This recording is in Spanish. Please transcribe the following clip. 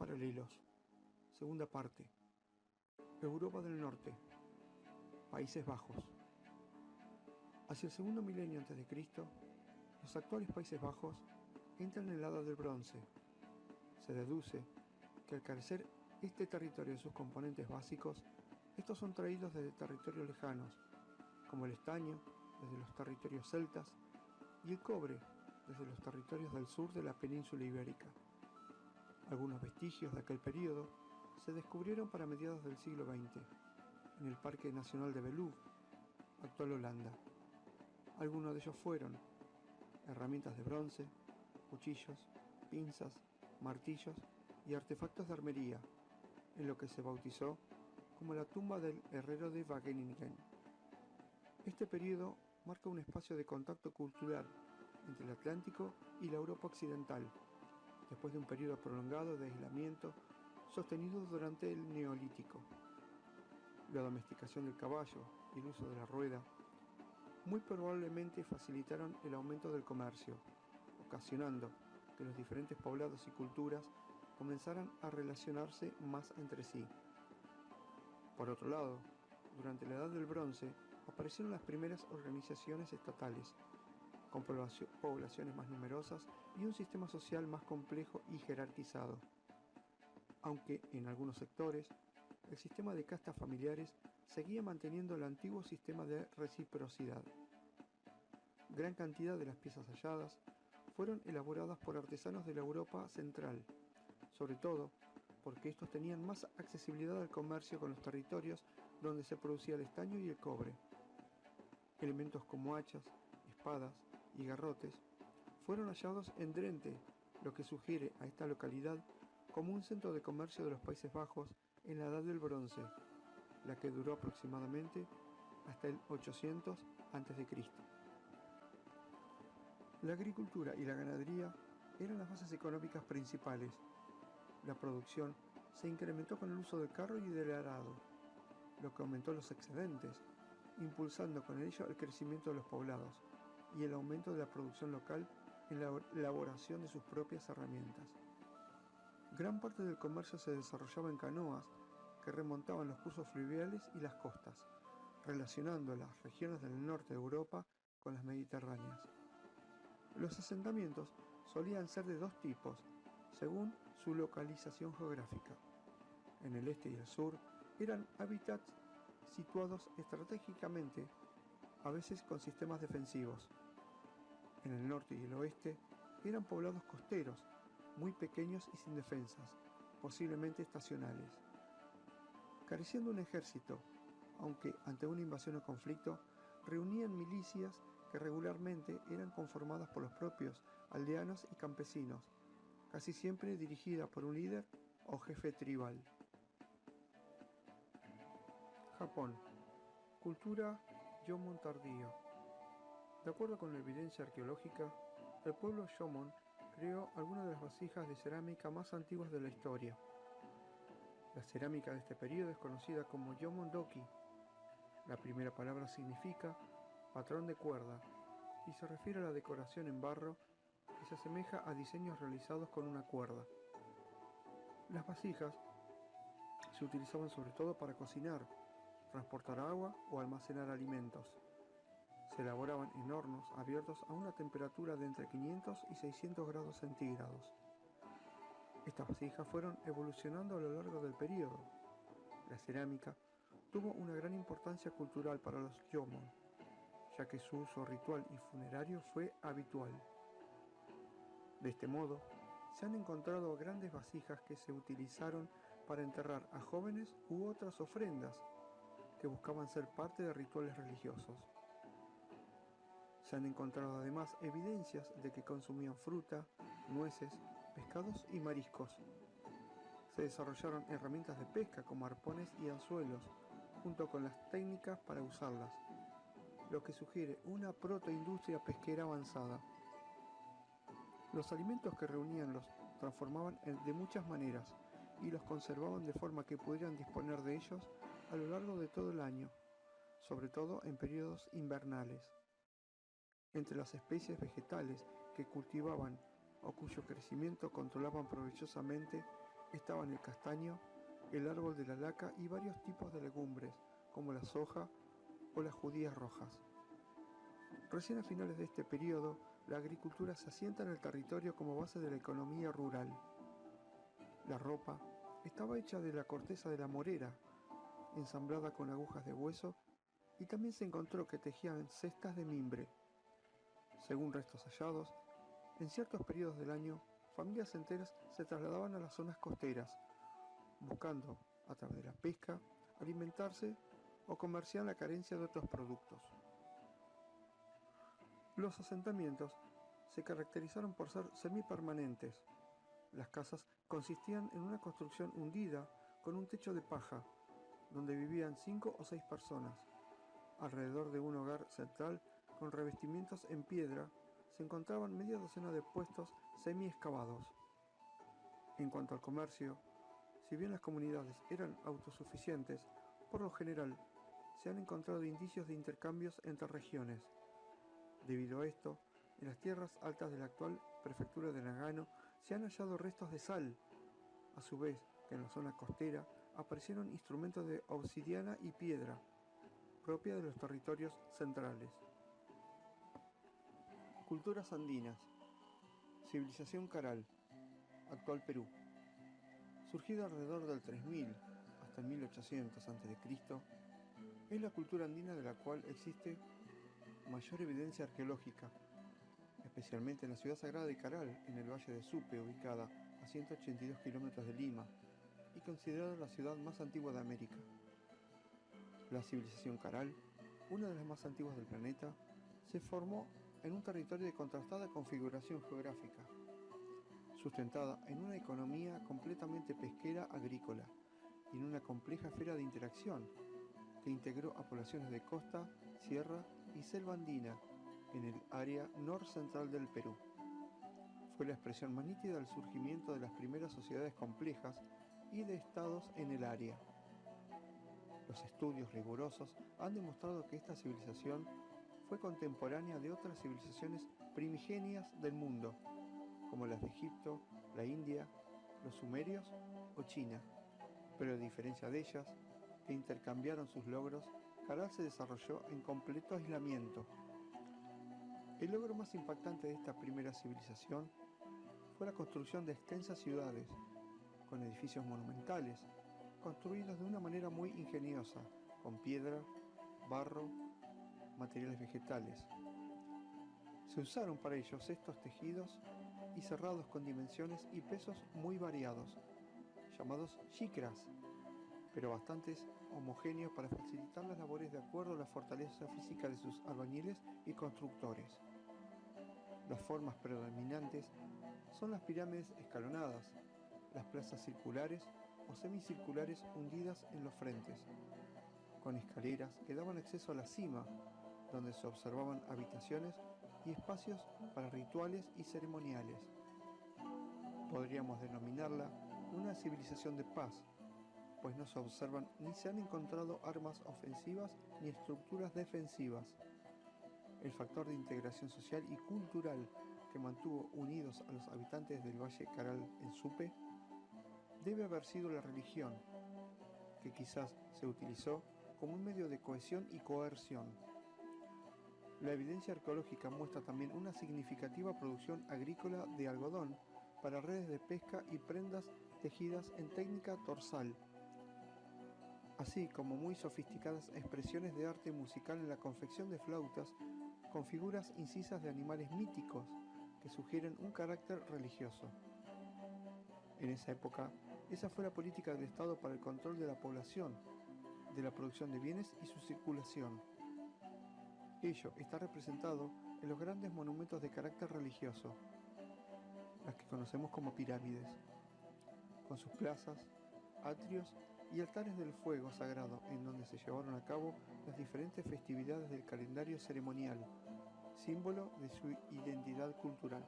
paralelos. Segunda parte. Europa del Norte. Países Bajos. Hacia el segundo milenio a.C., los actuales Países Bajos entran en la Edad del Bronce. Se deduce que al carecer este territorio de sus componentes básicos, estos son traídos desde territorios lejanos, como el estaño, desde los territorios celtas, y el cobre, desde los territorios del sur de la península ibérica. Algunos vestigios de aquel periodo se descubrieron para mediados del siglo XX, en el Parque Nacional de Beloev, actual Holanda. Algunos de ellos fueron herramientas de bronce, cuchillos, pinzas, martillos y artefactos de armería, en lo que se bautizó como la tumba del herrero de Wageningen. Este periodo marca un espacio de contacto cultural entre el Atlántico y la Europa occidental, después de un periodo prolongado de aislamiento sostenido durante el Neolítico. La domesticación del caballo y el uso de la rueda muy probablemente facilitaron el aumento del comercio, ocasionando que los diferentes poblados y culturas comenzaran a relacionarse más entre sí. Por otro lado, durante la Edad del Bronce aparecieron las primeras organizaciones estatales, con poblaciones más numerosas y un sistema social más complejo y jerarquizado. Aunque en algunos sectores, el sistema de castas familiares seguía manteniendo el antiguo sistema de reciprocidad. Gran cantidad de las piezas halladas fueron elaboradas por artesanos de la Europa central, sobre todo porque estos tenían más accesibilidad al comercio con los territorios donde se producía el estaño y el cobre. Elementos como hachas, espadas y garrotes fueron hallados en Drenthe, lo que sugiere a esta localidad como un centro de comercio de los Países Bajos en la Edad del Bronce, la que duró aproximadamente hasta el 800 a.C. La agricultura y la ganadería eran las bases económicas principales. La producción se incrementó con el uso del carro y del arado, lo que aumentó los excedentes, impulsando con ello el crecimiento de los poblados y el aumento de la producción local en la elaboración de sus propias herramientas. Gran parte del comercio se desarrollaba en canoas que remontaban los cursos fluviales y las costas, relacionando las regiones del norte de Europa con las mediterráneas. Los asentamientos solían ser de dos tipos, según su localización geográfica. En el este y el sur eran hábitats situados estratégicamente, a veces con sistemas defensivos. En el norte y el oeste eran poblados costeros, muy pequeños y sin defensas, posiblemente estacionales. Careciendo un ejército, aunque ante una invasión o conflicto, reunían milicias que regularmente eran conformadas por los propios aldeanos y campesinos, casi siempre dirigida por un líder o jefe tribal. Japón. Cultura Jomon tardío. De acuerdo con la evidencia arqueológica, el pueblo Jomon creó algunas de las vasijas de cerámica más antiguas de la historia. La cerámica de este periodo es conocida como Jomon Doki. La primera palabra significa patrón de cuerda y se refiere a la decoración en barro que se asemeja a diseños realizados con una cuerda. Las vasijas se utilizaban sobre todo para cocinar, transportar agua o almacenar alimentos. Se elaboraban en hornos abiertos a una temperatura de entre 500 y 600 grados centígrados. Estas vasijas fueron evolucionando a lo largo del periodo. La cerámica tuvo una gran importancia cultural para los Jomon, ya que su uso ritual y funerario fue habitual. De este modo, se han encontrado grandes vasijas que se utilizaron para enterrar a jóvenes u otras ofrendas que buscaban ser parte de rituales religiosos. Se han encontrado además evidencias de que consumían fruta, nueces, pescados y mariscos. Se desarrollaron herramientas de pesca como arpones y anzuelos, junto con las técnicas para usarlas, lo que sugiere una protoindustria pesquera avanzada. Los alimentos que reunían los transformaban de muchas maneras y los conservaban de forma que pudieran disponer de ellos a lo largo de todo el año, sobre todo en periodos invernales. Entre las especies vegetales que cultivaban o cuyo crecimiento controlaban provechosamente estaban el castaño, el árbol de la laca y varios tipos de legumbres, como la soja o las judías rojas. Recién a finales de este periodo, la agricultura se asienta en el territorio como base de la economía rural. La ropa estaba hecha de la corteza de la morera, ensamblada con agujas de hueso, y también se encontró que tejían cestas de mimbre. Según restos hallados, en ciertos periodos del año, familias enteras se trasladaban a las zonas costeras, buscando, a través de la pesca, alimentarse o comerciar la carencia de otros productos. Los asentamientos se caracterizaron por ser semipermanentes. Las casas consistían en una construcción hundida con un techo de paja, donde vivían 5 o 6 personas. Alrededor de un hogar central con revestimientos en piedra se encontraban media docena de puestos semi-excavados. En cuanto al comercio, si bien las comunidades eran autosuficientes, por lo general se han encontrado indicios de intercambios entre regiones. Debido a esto, en las tierras altas de la actual prefectura de Nagano se han hallado restos de sal. A su vez, que en la zona costera aparecieron instrumentos de obsidiana y piedra, propia de los territorios centrales. Culturas andinas. Civilización Caral, actual Perú. Surgida alrededor del 3000 hasta el 1800 a.C., es la cultura andina de la cual existe mayor evidencia arqueológica, especialmente en la ciudad sagrada de Caral, en el valle de Supe, ubicada a 182 kilómetros de Lima y considerada la ciudad más antigua de América. La civilización Caral, una de las más antiguas del planeta, se formó en un territorio de contrastada configuración geográfica, sustentada en una economía completamente pesquera agrícola y en una compleja esfera de interacción que integró a poblaciones de costa, sierra y selva andina en el área norcentral del Perú. Fue la expresión más nítida del surgimiento de las primeras sociedades complejas y de estados en el área. Los estudios rigurosos han demostrado que esta civilización fue contemporánea de otras civilizaciones primigenias del mundo, como las de Egipto, la India, los sumerios o China, pero a diferencia de ellas, que intercambiaron sus logros, Caral se desarrolló en completo aislamiento. El logro más impactante de esta primera civilización fue la construcción de extensas ciudades, con edificios monumentales, construidos de una manera muy ingeniosa, con piedra, barro, materiales vegetales. Se usaron para ello cestos tejidos y cerrados con dimensiones y pesos muy variados, llamados chicras, pero bastante homogéneos para facilitar las labores de acuerdo a la fortaleza física de sus albañiles y constructores. Las formas predominantes son las pirámides escalonadas, las plazas circulares o semicirculares hundidas en los frentes, con escaleras que daban acceso a la cima, donde se observaban habitaciones y espacios para rituales y ceremoniales. Podríamos denominarla una civilización de paz, pues no se observan ni se han encontrado armas ofensivas ni estructuras defensivas. El factor de integración social y cultural que mantuvo unidos a los habitantes del Valle Caral en Supe debe haber sido la religión, que quizás se utilizó como un medio de cohesión y coerción. La evidencia arqueológica muestra también una significativa producción agrícola de algodón para redes de pesca y prendas tejidas en técnica torsal, así como muy sofisticadas expresiones de arte musical en la confección de flautas con figuras incisas de animales míticos que sugieren un carácter religioso. En esa época, esa fue la política del Estado para el control de la población, de la producción de bienes y su circulación. Ello está representado en los grandes monumentos de carácter religioso, las que conocemos como pirámides, con sus plazas, atrios y altares del fuego sagrado en donde se llevaron a cabo las diferentes festividades del calendario ceremonial, símbolo de su identidad cultural.